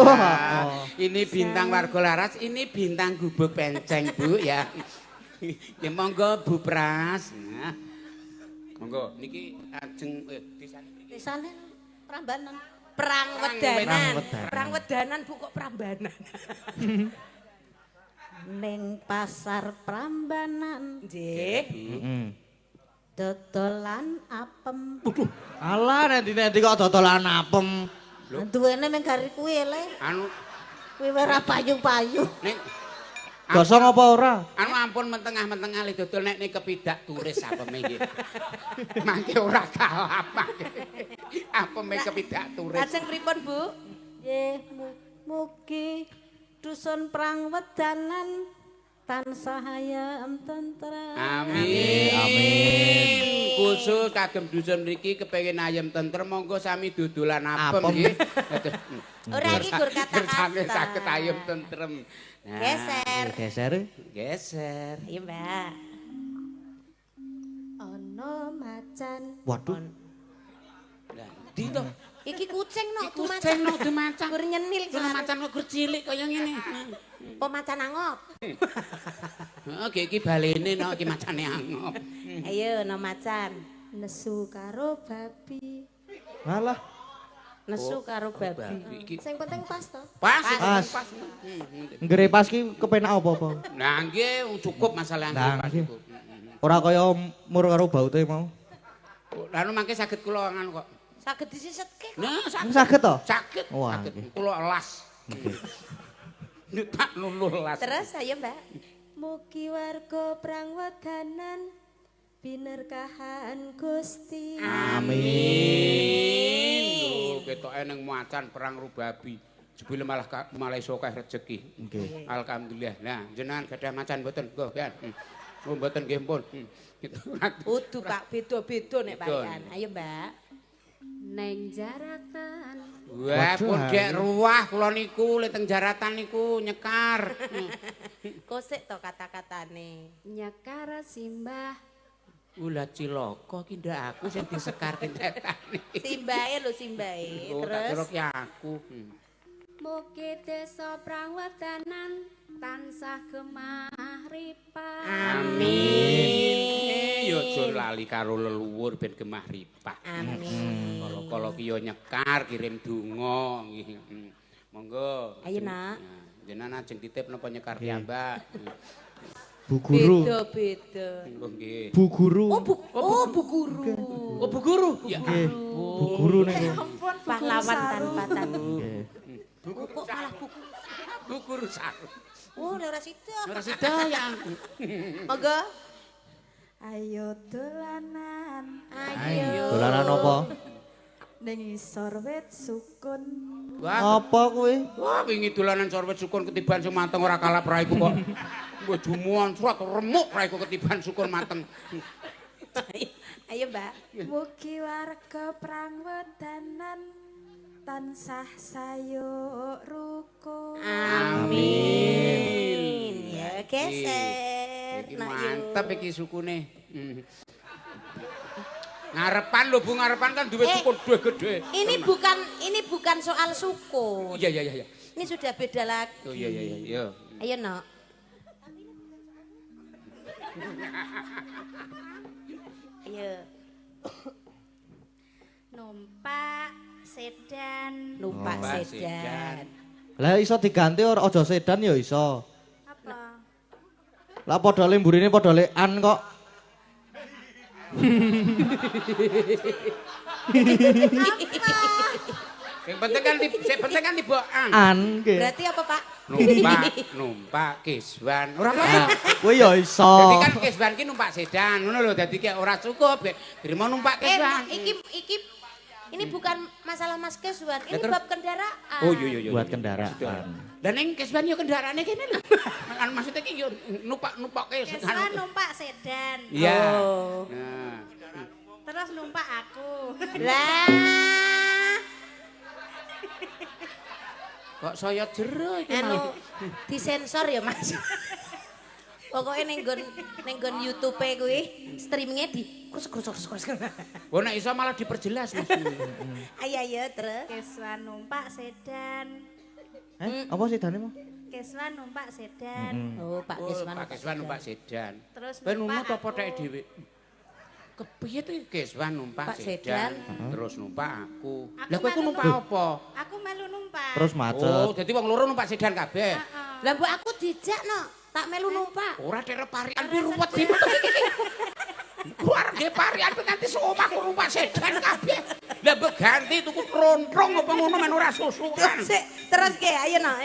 Ini bintang warga laras, ini bintang gubuk penceng, Bu, ya. Ya monggo Bu Pras. Nah. Monggo niki ajeng Di sana Prambanan. Perang wedanan. wedanan. Perang wedanan Bu kok Prambanan. Ning pasar Prambanan. Nggih. Heeh. Dodolan apem. Alah nanti kok dodolan apem. Duwene mung gari kuwi le. anu Kuwi ora payu-payu. nek Gosong apa ora? anu ampun mentengah-mentengah le dodol nek nek kepidak turis apeme iki. Mangke ora kalah apeme kepidak turis. Lajeng pripun Bu? Nggih, mugi dusun Prang Wedanan tansah ayem tentrem. Amin. Khusus kagem dusun mriki kepengin ayem tentrem monggo sami dodolan apem Apem. nggih. Ora iki gur kata-kata. Saged ayem tentrem. Nah, Geser. Geser. Geser. Iya Mbak. Ana macan. Waduh. Lah, ndi to? Iki kucing no, Iku macan. ceng no dumacan. Gur nyenil Kalau macan kok gur cilik kaya ngene. Oh macan angop. Oke, iki balene no, iki macane angop. Ayo no macan. Nesu karo babi. Alah. Nesu karo babi. Iki Sing penting pas to. pas, Pas. pas. Ngrepas ki kepenak apa-apa. Nah, nggih cukup masalah Nah, pas nggih. cukup. Ora kaya mur karo baute mau. Lalu mangke saged kula nganu kok. Saged disisetke. Nah, Saged to? Saged. Wah, Saged. nggih. Kula elas. Nggih. Tak nuluh las. Terus ayo Mbak. Mugi warga prangwedanan binerkahan Gusti. Amin. Lho, ketoke ning macan perang rubabi. Jebule malah iso akeh rejeki. Nggih. Alhamdulillah. Nah, jenengan gadah macan mboten? Nggih, kan. Oh, mboten nggih pun. Kudu Pak beda-beda nek Betul. parekan. Ayo Mbak. Neng jaratan Wah, pun dek ruah kula niku le teng jaratan niku nyekar. Kosek to kata-katane. nyekar simbah Ulah cilaka ki ndak aku sing disekar tindatane. Simbae lho simbae. Oh, tak kira Terus ki aku. mugi desa prangwedanan tansah gemah-ripah. Amin. Yo aja lali karo leluhur ben gemah ripah. amin. Kala ki yo nyekar kirim donga nggih. Monggo. Ayo, Nak. Nah, jenengan ajeng titip napa nyekar piyambak. Bu Guru. Beda-beda. Monggo nggih. Bu Guru. Bu guru. Oh, Bu Guru. Ya. Bu Guru niku. Pahlawan tanpa tanding. Nggih. Kok malah buku. Bu Guru saru. Oh, ora sida. Ora sida ya. Monggo. Ayo dolanan Ayo. Dolanan apa? ning isor wit sukun. Wah, Apa kuwi? wah wingi dolanan sorwet sukun ketiban sing mateng ora kalap raiku kok. Mbok jumuan surat remuk raiku ketiban sukun mateng. Ayo Mbak. Mugi warga prangwedanan tansah sayuk rukun. Amin. Ya geser. Iki Nak mantep iki sukune. Ngarepan lho Bu, ngarepan kan duwe sukun gede. Ini bukan soal suku. Iya iya iya. Ini sudah beda lagi. Oh iya iya iya. Ayo Nok. Ayo. Numpak sedan. Numpak Numpak sedan. Lah iso diganti ora aja sedan ya iso. Apa? Lah padha le mburine padha le an kok. Sing penting kan tibokan. An nggih. Berarti apa Pak? Numpak kiswan. Ora apa. Kuwi ya iso. Dadi kan kiswan ki numpak sedan, ngono lho. Dadi ki ora cukup. Dirimo numpak kiswan. Ini bukan masalah Mas Keswan, ini terus? bab kendaraan. Oh iya iya iya. Buat kendaraan. Dan ning kiswan yo kendaraane kene lho. Kan maksudnya ki yo numpak Keswan kiswan. numpak sedan. Iya. Oh. Nah. Terus numpak aku. Lah, Kok saya jero iki anu malah. disensor ya Mas. Pokoknya ning nggon YouTube kuwi streamingnya di krus. Oh nek iso malah diperjelas Mas. Ayo terus. Keswan numpak sedan. Apa sedane mau? Keswan numpak sedan. Oh, Pak Oh, Keswan. Pak Keswan numpak sedan. Terus Ben numpak numpak apa aku. potheke dhewe? Kepiye to Keswan numpak Numpak sedan, sedan. terus numpak aku. Aku Lah kowe ku melu numpak apa? Aku melu numpak. Terus Oh, macet. dadi wong loro numpak sedan kabeh. Lah mbok aku dijak no, tak melu numpak. Ora derek parian pi ruwet iki. Keluarga parian pi nganti omahku numpak sedan kabeh. Lah mbok ganti tuku trontrong apa ngono men ora susukan. Sik, terus ke, ayo no.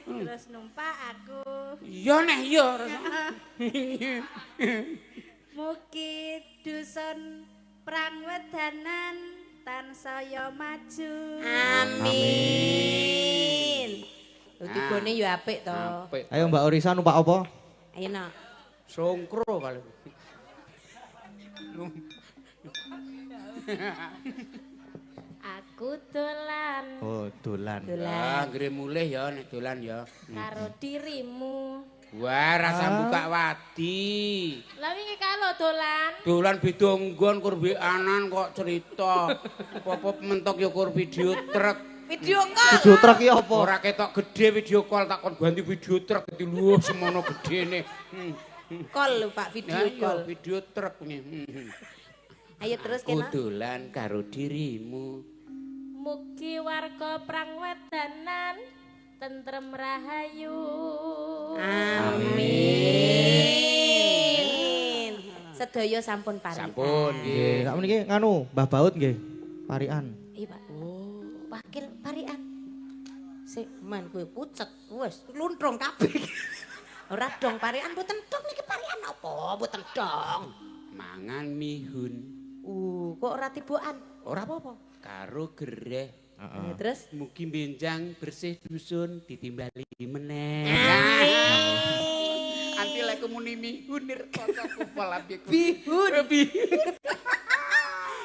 Terus numpak aku. Iya neh iya. Mugi dusun prangwedanan tansaya maju. Amin. Lho tibone yo apik to. Apik. Ayo Mbak Orisa numpak apa? Ayo no. Songkro paling. Aku dolan Oh, dolan. Lah nggre mulih ya nek dolan ya. karo dirimu. Wah, rasa buka wadi. Lah wingi kalau dolan Dolan beda nggon kur anan kok cerita. Apa mentok ya kur video truk. Video call. Video truk iki apa? Ora ketok gede video call takon ganti video truk dadi luwih semono gedene. Call lho Pak, video call. Video truk nih. Ayo terus Aku kena. dolan karo dirimu. mugi warga prangwedanan tentrem rahayu. Amin. Sedaya sampun paring. Sampun Nggih, nggih. sak meniki nganu Mbah Baut nggih. Parian. Iya, Pak. Oh, wakil parian. Sik men kowe pucet wis luntrung kabeh. Ora dong parian mboten dong niki parian apa mboten dong. Mangan mihun. Kok ora tibokan? Ora apa-apa. Karo gereh. Terus Mugi benjang bersih dusun ditimbali meneh. Anti lek muni mihun rekoso pola bihun. Bihun.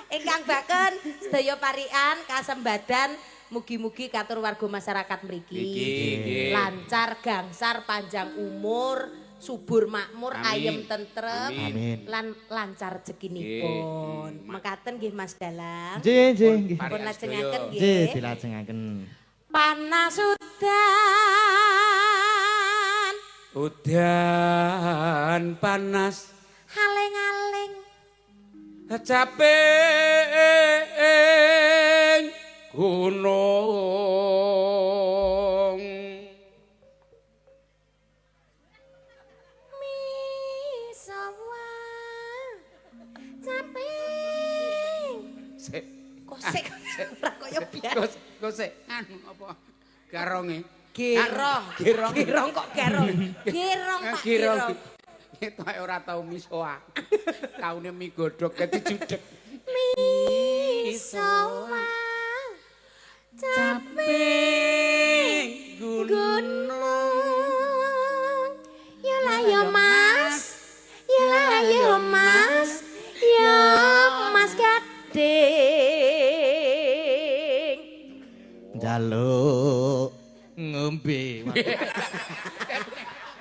Ingkang baken sedaya parian kasembadan mugi-mugi katur warga masyarakat mriki Nggih. lancar gangsar panjang umur subur makmur Amin. ayem tentrem Amin. lan lancar rezekinipun mekaten nggih Mas Dalang Nggih. pun lajengaken Nggih, nggih dilajengaken. panas udan Udan panas aling-aling capek gunung misawa capek sik kosek ora kaya biasa kok anu apa garonge gerong gerong kok gerong gerong Pak gerong Kita ora tau misoa. Taune mie godhog dadi judeg. misawa capek gunung ya lah ya Mas ya lah ya Mas ya Mas gading Njaluk ngombe.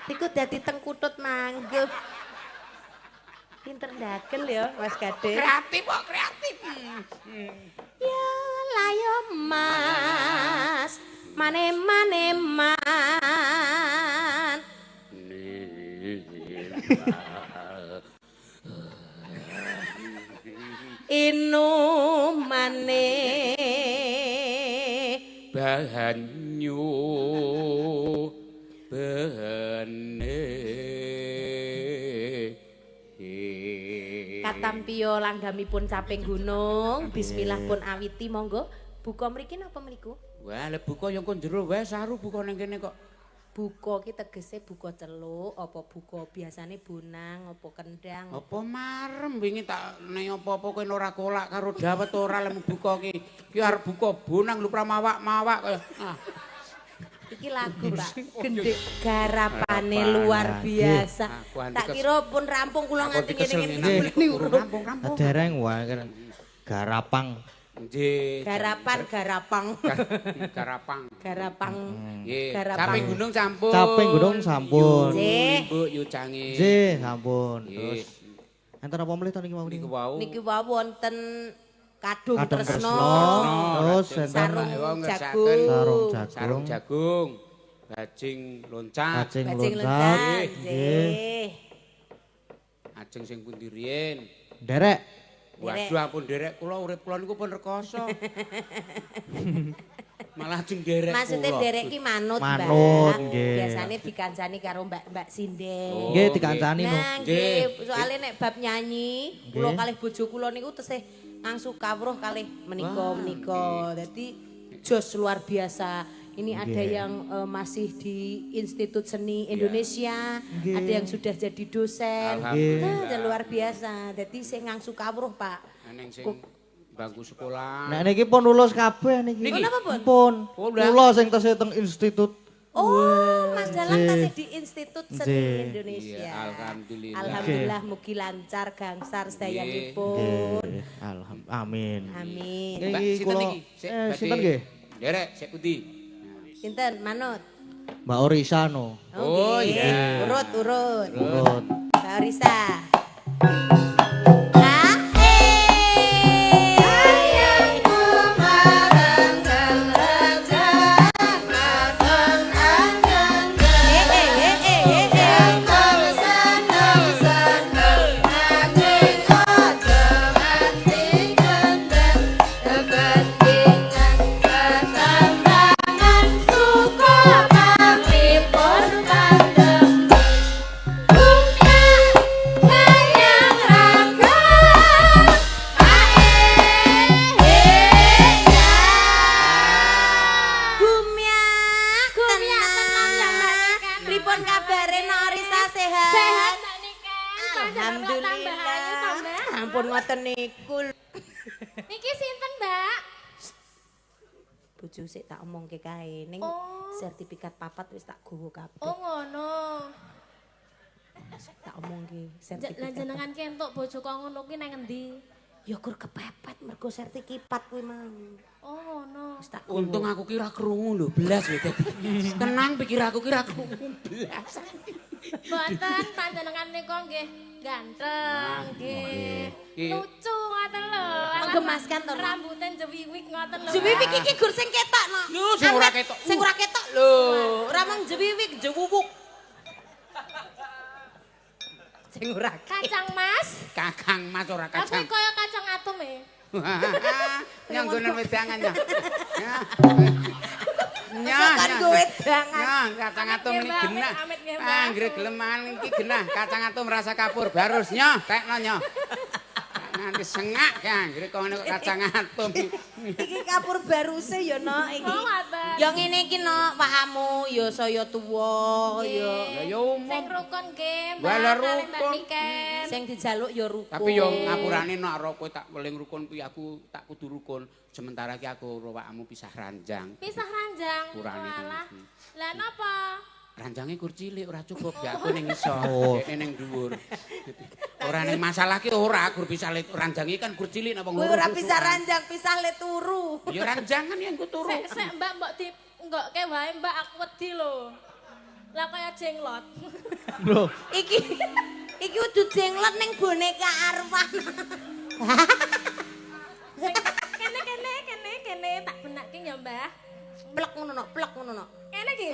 iku dadi tengkutut manggup pinter ndagel ya Mas gading Kreatif kok kreatif. ya lah ya Mas mane man inu mane Banyu bene Katampio langgamipun caping gunung bismillah pun awiti monggo buka mriki napa mriku Wah, lek buka yo kon jero wae saru buka ning kene kok. buka ki tegese buka celuk apa buka biasane bonang apa kendang Apa marem wingi tak nek apa-apa kowe ora kolak karo dawet ora lek buka ki. Ki arep buka bonang lu mawak-mawak kaya. Ah. iki lagu Pak gendhe garapane luar biasa Aku anti tak kira pun rampung kula Aku nganti kesel ngene-ngene nih, rampung-rampung. Dereng wae kan. Garapang. Nggih. garapang Garapang. Nggih. Garapang. Caping gunung sampun. Caping gunung sampun. Nggih. Bu yu canggih. Nggih, sampun. Nggih. Terus enten apa meneh to niki mau Niku niki? wau. niki wau wonten kadung Kadung tresno tresno. Terus enten sarung Wong jagung sarung Sarung jagung. jagung. Bajing loncat. Cacing bajing loncat. loncat Nggih. nggih Ajeng sing pundi riyen. Derek. Waduh ampun derek kula urip kula niku pun rekoso. Malah ajeng derek kula. maksudnya derek ki manut Manut, Mbak nggih. biasane dikancani karo Mbak Sinden Nggih dikancani no. nah nggih soalnya nek bab nyanyi kula kalih bojo kula niku tesih ngangsu kawruh kalih menika dadi jos luar biasa ini ada yang masih di Institut Seni Indonesia, ada yang sudah jadi dosen. Alhamdulillah. Nah, luar biasa. Jadi saya ngangsu kawruh, Pak. Neng sing bangku sekolah. Nek niki pun lulus kabeh niki. Niki? Napa, Pun? Pun. Oh, udah. Kula sing tesih teng institut. Oh, Mas Dalang Nggih. tasih di Institut Seni Nggih. Indonesia. Iya, alhamdulillah. Alhamdulillah mugi lancar gangsar sedayanipun. Nggih. Amin. Amin. Mbak, Niki sinten kula iki? Sik, badhe- sinten nggih? Derek, sik pundi? Sinten manut? Mbak Orisa no. Oh, nggih. iya. Urut. Urut. Mbak Orisa. Yang Alhamdulillah. Ampun ngoten niku. Niki sinten, Mbak? Bojo sik tak omongke kae ning Oh. sertifikat papat wis tak gowo kabeh. Oh ngono. Tak omongke Lah sertifikat. jenengan ki entuk bojo kok ngono kuwi nang endi? Ya gur kepepet mergo sertifikat kuwi mang. Oh ngono. Wis tak gowo. Untung aku kira krungu lho, belas lho dadi. Tenang pikir aku kira krungu belas. Mboten panjenengan nika nggih ganteng nggih. Nggih. Lucu ngoten lho. Menggemaskan to, Mak. Rambutnya jewiwik ngoten lho. Jewiwik iki gur sing ketok no. Lho, sing ora Amet, ketok. Sing ora ketok lho. Ora mung jewiwik, jewuwuk. Sing ora Kacang Mas. Kakang Mas ora Aku kacang. kaya kacang atom e. Nyanggonan wedangan ya. Kan gue wedangan. Kacang atom ini Amit, genah. amit, nggih, Mbak. Anggere geleman iki genah, kacang atom rasa kapur barus nyoh, tekno nyoh. Nganti sengak ya, anggere kono kok kacang atom. Iki kapur baruse ya no iki. Oh, ngoten. Ya ngene iki no pahamu ya saya tuwa ya. Lah ya umum. Sing rukun nggih, Mbak. Walah, Kali Mbak rukun. Niken. Sing dijaluk ya rukun. Tapi yo ngapurane nek ora kowe tak weling rukun kuwi aku tak kudu rukun. Sementara ki aku ro awakmu pisah ranjang. Pisah ranjang. Kurane Walah. kuwi. Lah napa? Ranjange kur cilik ora cukup ya aku ning isor, dekne ning dhuwur. Ora ning masalah ki ora gur pisah ranjange kan kur cilik napa Kowe ngono. ora pisah ranjang, pisah le turu. Ya ranjang kan yang ku turu. Sek Mbak mbok di nggokke wae Mbak aku wedi lho. Lah kaya jenglot. Lho, Iki udah jenglot ning boneka arwah. Kene tak benake ya Mbah. Plek ngono no. Kene iki.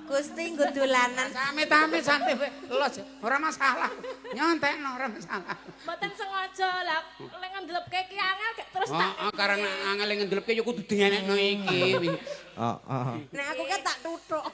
Gusti nggo dolanan. Amit-amit santai wae. Los ora masalah. Nyontekno ora masalah. Mboten sengaja lah lek ngendelepke ki angel gak terus tak. Heeh, karena angel ngendelepke ya kudu dienekno iki. heeh. Nek aku kan tak tutuk.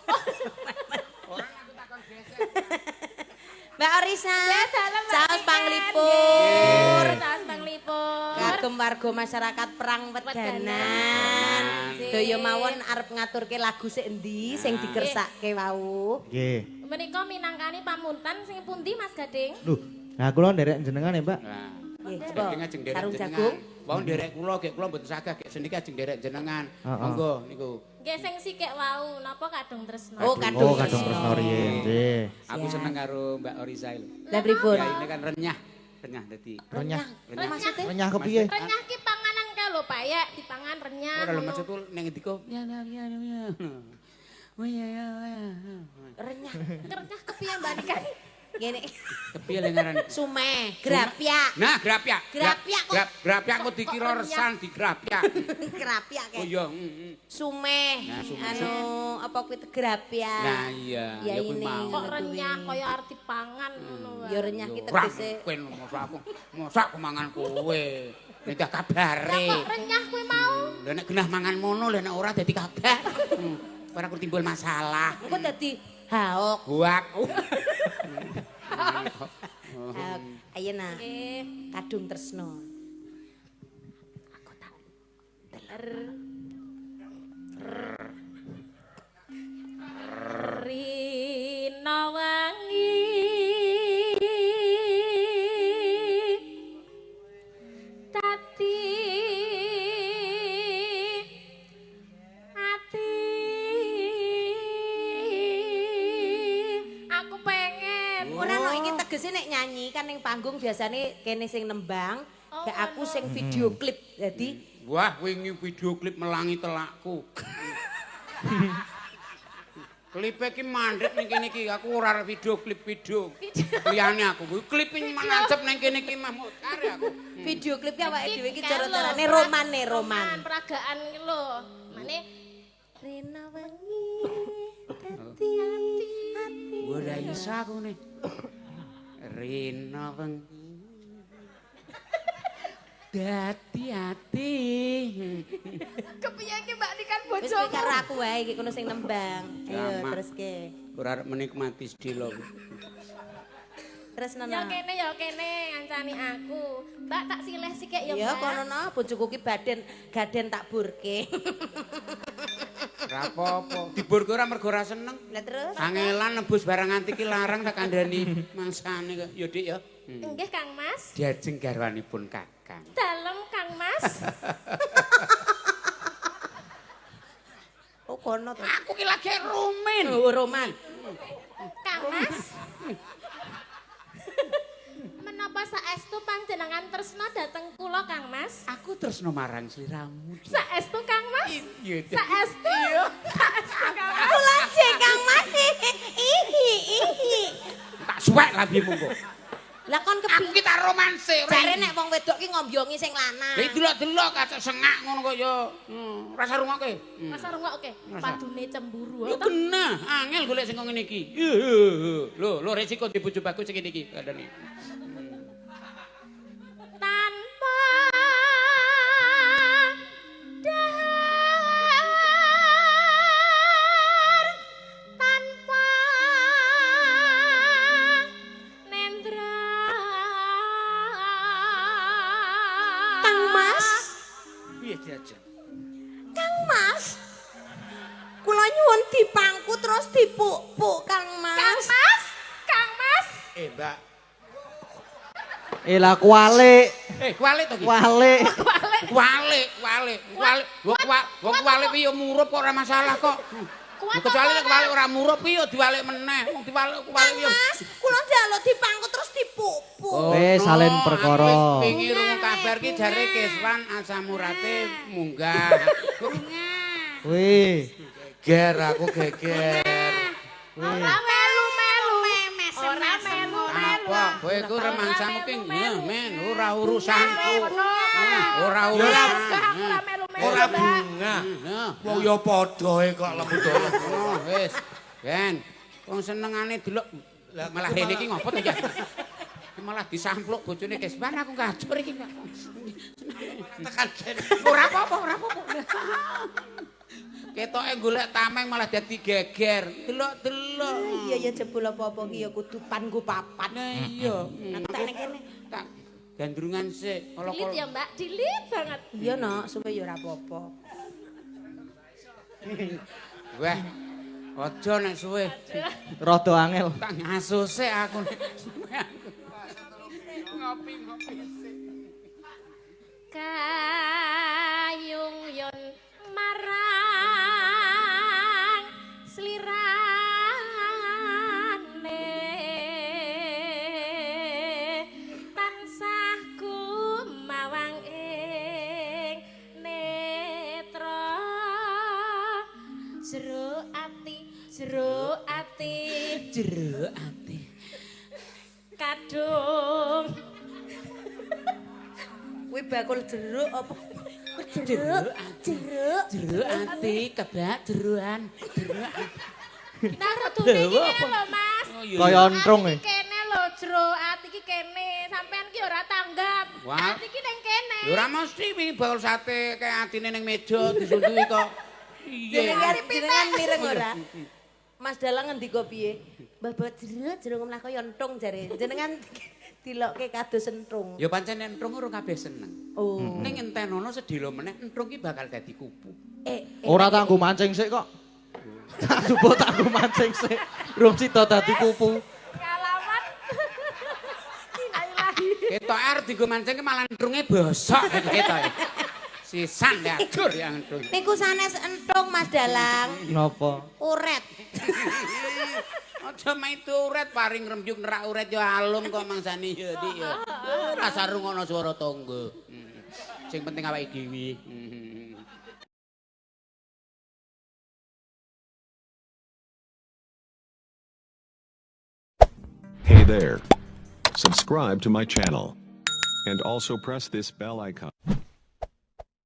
Mbak Orisa, Ya, dalam Mbak Saos Niken. Panglipur. Nggih, Saos Panglipur. Kagem warga masyarakat Perang Wedanan. Nggih. Daya mawon arep ngaturke lagu sik endi sing dikersake wau. Nggih. Menika minangkani pamuntan sing pundi Mas Gading? Lho, nah kula nderek jenengan ya, Mbak. Nah, Nggih, Gading coba. ajeng derek Sarung jenengan. jagung. Wau nderek kula gek kula mboten sagah gek seniki ajeng derek jenengan. Heeh. Monggo niku. Nggih sing sikek wau napa kadung tresno. Oh, kadung. Oh, kadung Tresno riyen. Nggih. Aku seneng karo Mbak Orisa lho. Lah pripun? Ya ini kan renyah. Renyah dadi. Renyah. Renyah. Maksudnya? Renyah kepiye? Renyah ki panganan kae lho, Pak ya, dipangan renyah. Ora lho ngono. maksudku ning ngendika. Ya. Oh ya. Renyah. Renyah kepiye Mbak Niken? Ngene. Kepiye le ngaran? Sumeh, grapyak. Nah, grapyak. Grapyak kok. Grapyak kok dikira resan di grapyak. Grapyak Oh kayak. iya, Sumeh. Nah, sumeh. Anu apa kuwi grapyak. Nah iya, Ya ya kuwi ini. mau. Kok renyah kaya arep dipangan ngono wae. Ya renyah ki Ora tegese mungkin mosok aku mangan kowe. Nek tak kabare. Kok renyah kuwi mau? Lah nek genah mangan mono, lah nek ora dadi kabar. Ora ku timbul masalah. engko dadi haok. Buak. Haok. Ayeuna Nggih. kadung tresno. Rina wangi tati ati aku pengen Ora no iki tegese nek nyanyi kan ning panggung biasane kene sing nembang, Oh, gak aku sing video klip. Jadi Wah, wingi video klip melangi telakku. Klipe ki mandek ning kene iki, aku ora video klip video. Liyane aku kuwi klip iki nancep ning kene iki mah mukar aku. video klipnya awake dhewe iki Kae lho, cara-carane roman. peragaan iki lho mane Rina wengi dadi ati. Ora iso aku ne. Rina wengi. Dadi ati. kepiye iki Mbak Niken Wis kowe karo aku wae iki kono sing nembang. Ayo Gamak. teruske. Ora arep menikmati sedilo. Terus ya nana. kene ngancani aku Mbak tak sileh sikek ya Ya Mbak kono no bojoku ki gaden tak burke. Ora apa-apa. Dibur kowe ora mergo ora seneng. Lah terus? Angelan nebus barang antik ki larang tak kandhani mangsane kok. Ya Dik ya. Nggih Kang Mas. Diajeng garwanipun Kakang. Dalem Kang Mas. Oh kono to. Aku ki lagi rumin. Oh Roman. Kang Mas. Menapa saestu panjenengan tresna dhateng kula Kang Mas? Aku tresno marang sliramu. Saestu Kang Mas. Iya. Saestu. Saestu Kang Mas. Kula jek Kang Mas. Ihi. Tak suwek lambimu kok. Lah kon Aku ki tak romanse. Jare nek wong wedok ki ngombiongi sing lanang. Lah delok-delok kacak sengak ngono kok ya. Rasa rungokke. Masa rungokke padune cemburu. Yo kena, angel golek sing ngene iki. Lho, resiko di bojo bagus sing ngene iki kandhane. Tanpa dahar, tanpa nendra. Kang Mas. Piye diajeng? Kang Mas. Kula nyuwun dipangku terus dipuk-puk Kang Mas. Kang Mas, Kang Mas. Mbak. Lah kualik. Kualik to ki? Kualik. Kualik. Wong kualik ki yo murup kok ora masalah kok. Kecuali nek kualik ora murup ki yo diwalik meneh. Wong diwalik yo. Mas, kula njaluk dipangku terus dipuk-puk. Wis salin perkara. Wis wingi rungu kabar ki jare Keswan asam urate munggah. Wih. Geger aku geger. Ora melu-melu memes. Ora melu-melu. Apa? Kowe iku remangsamu ki men ora urusanku. Ora Ora urusan. melu-melu. Ora bunga. Wong ya padha kok lembut-lembut. Wis. Ben, wong senengane delok malah rene iki ngopo to ya? Malah disampluk bojone Kesban aku ngajur iki. Tekan gen. Ora apa-apa. Ketoke golek tameng malah dadi geger. Delok-delok. Iya ya jebul apa-apa ki ya kudu panku papat. Nah iya. Tak ning kene. Tak gandrungan sik. Dilit ya Mbak, dilit banget. Iya no, supaya ya ora apa-apa. Wah. Aja nek suwe. Rada angel. Tak ngasuh sik aku. Ngopi. Kayung yon marang slirane tansah kumawang ing netra jero ati kadung Kuwi bakul jeruk apa? Jeruk ati kebak jeruan. Nah, kudune iki ngene lho, Mas. Kaya ontrong e. Ati kene lho, jero ati iki kene. Sampean ki ora tanggap. Wah. Ati iki ning kene. Ya ora mesti wingi bakul sate kayak atine ning meja disundui kok. Jenengan mireng ora? Mas Dalang ngendika piye? Mbah jeruk ngomlah kaya entung jare. Jenengan dilokke kados entung. Ya pancen entrung ora kabeh seneng. Oh. Ning entenono sedilo meneh entrung ki bakal dadi kupu. Ora tak nggo mancing sik kok. Tak subuh tak nggo mancing sik. Rum sida dadi kupu. Ngalaman. Innalillahi. Ketok arep dienggo mancing malah entrunge bosok ketoke. Sisan ya adur ya entrung. Niku sanes entung Mas Dalang. Napa? Uret. Aja maitu uret paring rembyuk nerak uret ya alum kok mangsane ya Dik ya. Rasa rungono swara tangga. Sing penting awake dhewe. Hey there. Subscribe to my channel. And also press this bell icon.